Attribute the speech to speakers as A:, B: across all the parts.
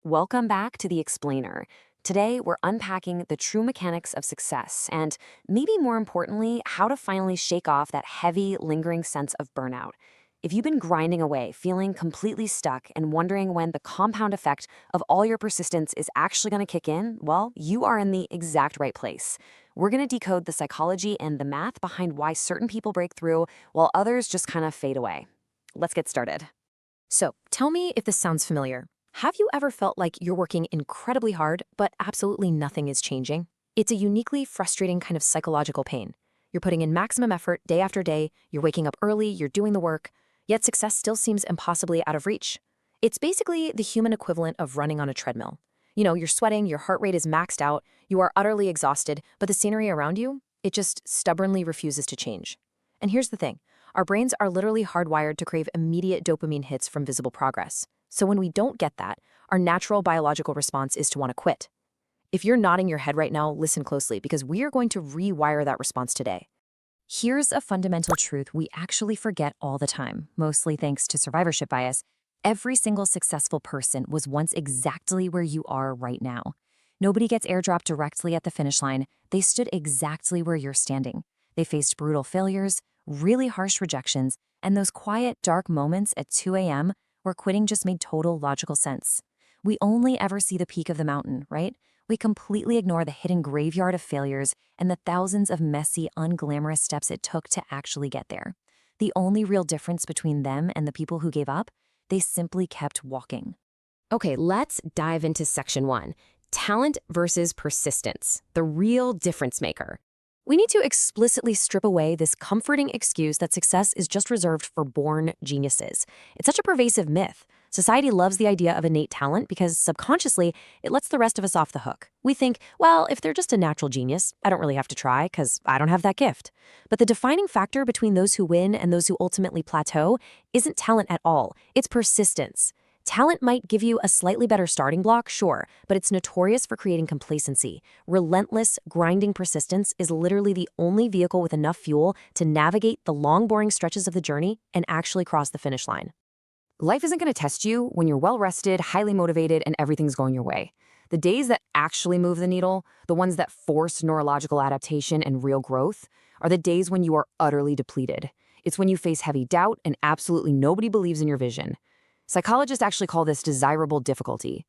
A: Welcome back to The Explainer. Today, we're unpacking the true mechanics of success and, maybe more importantly, how to finally shake off that heavy, lingering sense of burnout. If you've been grinding away, feeling completely stuck, and wondering when the compound effect of all your persistence is actually going to kick in, well, you are in the exact right place. We're going to decode the psychology and the math behind why certain people break through while others just kind of fade away. Let's get started.
B: So, tell me if this sounds familiar. Have you ever felt like you're working incredibly hard, but absolutely nothing is changing? It's a uniquely frustrating kind of psychological pain. You're putting in maximum effort day after day, you're waking up early, you're doing the work, yet success still seems impossibly out of reach. It's basically the human equivalent of running on a treadmill. You're sweating, your heart rate is maxed out, you are utterly exhausted, but the scenery around you, it just stubbornly refuses to change. And here's the thing. Our brains are literally hardwired to crave immediate dopamine hits from visible progress. So when we don't get that, our natural biological response is to want to quit. If you're nodding your head right now, listen closely because we are going to rewire that response today. Here's a fundamental truth we actually forget all the time, mostly thanks to survivorship bias. Every single successful person was once exactly where you are right now. Nobody gets airdropped directly at the finish line. They stood exactly where you're standing. They faced brutal failures, really harsh rejections, and those quiet, dark moments at 2 a.m. where quitting just made total logical sense. We only ever see the peak of the mountain, right? We completely ignore the hidden graveyard of failures and the thousands of messy, unglamorous steps it took to actually get there. The only real difference between them and the people who gave up, they simply kept walking. Okay, let's dive into section 1. Talent versus persistence, the real difference maker. We need to explicitly strip away this comforting excuse that success is just reserved for born geniuses. It's such a pervasive myth. Society loves the idea of innate talent because subconsciously, it lets the rest of us off the hook. We think, well, if they're just a natural genius, I don't really have to try because I don't have that gift. But the defining factor between those who win and those who ultimately plateau isn't talent at all. It's persistence. Talent might give you a slightly better starting block, sure, but it's notorious for creating complacency. Relentless, grinding persistence is literally the only vehicle with enough fuel to navigate the long, boring stretches of the journey and actually cross the finish line.
A: Life isn't going to test you when you're well-rested, highly motivated, and everything's going your way. The days that actually move the needle, the ones that force neurological adaptation and real growth, are the days when you are utterly depleted. It's when you face heavy doubt and absolutely nobody believes in your vision. Psychologists actually call this desirable difficulty.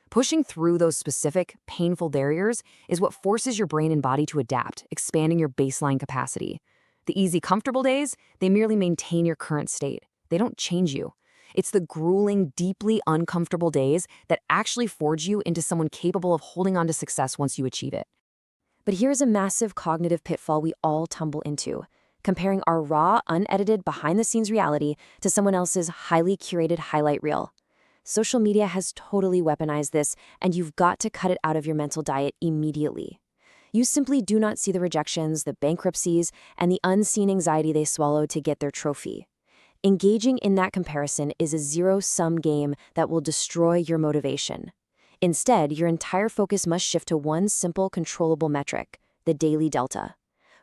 A: Pushing through those specific, painful barriers is what forces your brain and body to adapt, expanding your baseline capacity. The easy, comfortable days, they merely maintain your current state. They don't change you. It's the grueling, deeply uncomfortable days that actually forge you into someone capable of holding on to success once you achieve it.
B: But here's a massive cognitive pitfall we all tumble into. Comparing our raw, unedited, behind-the-scenes reality to someone else's highly curated highlight reel. Social media has totally weaponized this, and you've got to cut it out of your mental diet immediately. You simply do not see the rejections, the bankruptcies, and the unseen anxiety they swallowed to get their trophy. Engaging in that comparison is a zero-sum game that will destroy your motivation. Instead, your entire focus must shift to one simple, controllable metric, the daily delta.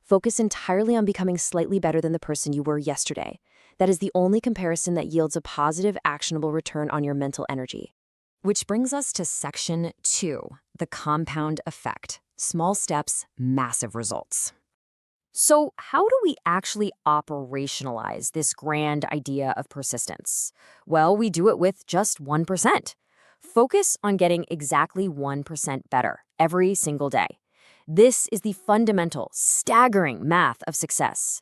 B: Focus entirely on becoming slightly better than the person you were yesterday. That is the only comparison that yields a positive, actionable return on your mental energy.
A: Which brings us to section 2, the compound effect. Small steps, massive results. So how do we actually operationalize this grand idea of persistence? Well, we do it with just 1%. Focus on getting exactly 1% better every single day. This is the fundamental, staggering math of success.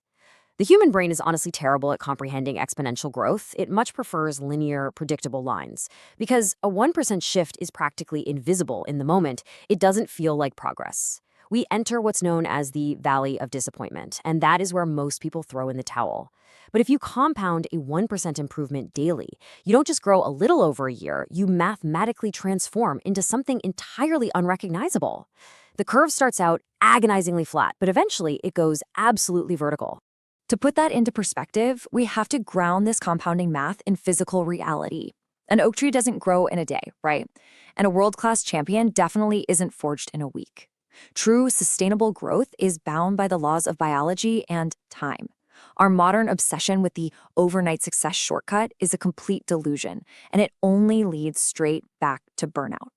A: The human brain is honestly terrible at comprehending exponential growth. It much prefers linear, predictable lines. Because a 1% shift is practically invisible in the moment, it doesn't feel like progress. We enter what's known as the valley of disappointment, and that is where most people throw in the towel. But if you compound a 1% improvement daily, you don't just grow a little over a year, you mathematically transform into something entirely unrecognizable. The curve starts out agonizingly flat, but eventually it goes absolutely vertical.
B: To put that into perspective, we have to ground this compounding math in physical reality. An oak tree doesn't grow in a day, right? And a world-class champion definitely isn't forged in a week. True, sustainable growth is bound by the laws of biology and time. Our modern obsession with the overnight success shortcut is a complete delusion, and it only leads straight back to burnout.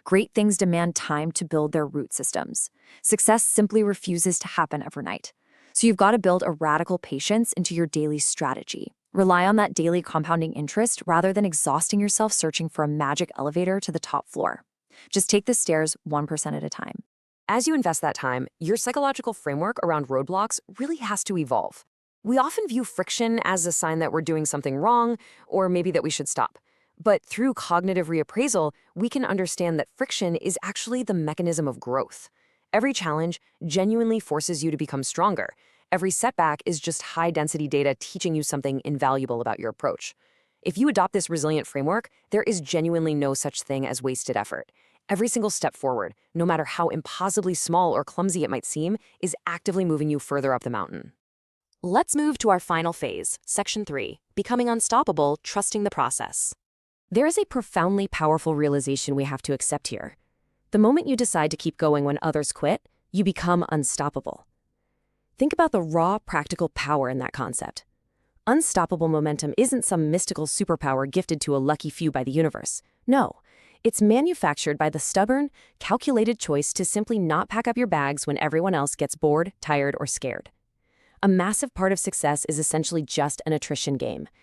B: Great things demand time to build their root systems. Success simply refuses to happen overnight. So you've got to build a radical patience into your daily strategy. Rely on that daily compounding interest rather than exhausting yourself searching for a magic elevator to the top floor. Just take the stairs 1% at a time.
A: As you invest that time, your psychological framework around roadblocks really has to evolve. We often view friction as a sign that we're doing something wrong, or maybe that we should stop. But through cognitive reappraisal, we can understand that friction is actually the mechanism of growth. Every challenge genuinely forces you to become stronger. Every setback is just high-density data teaching you something invaluable about your approach. If you adopt this resilient framework, there is genuinely no such thing as wasted effort. Every single step forward, no matter how impossibly small or clumsy it might seem, is actively moving you further up the mountain. Let's move to our final phase, Section 3, Becoming Unstoppable, Trusting the Process. There is a profoundly powerful realization we have to accept here. The moment you decide to keep going when others quit, you become unstoppable. Think about the raw, practical power in that concept. Unstoppable momentum isn't some mystical superpower gifted to a lucky few by the universe. No, it's manufactured by the stubborn, calculated choice to simply not pack up your bags when everyone else gets bored, tired, or scared. A massive part of success is essentially just an attrition game.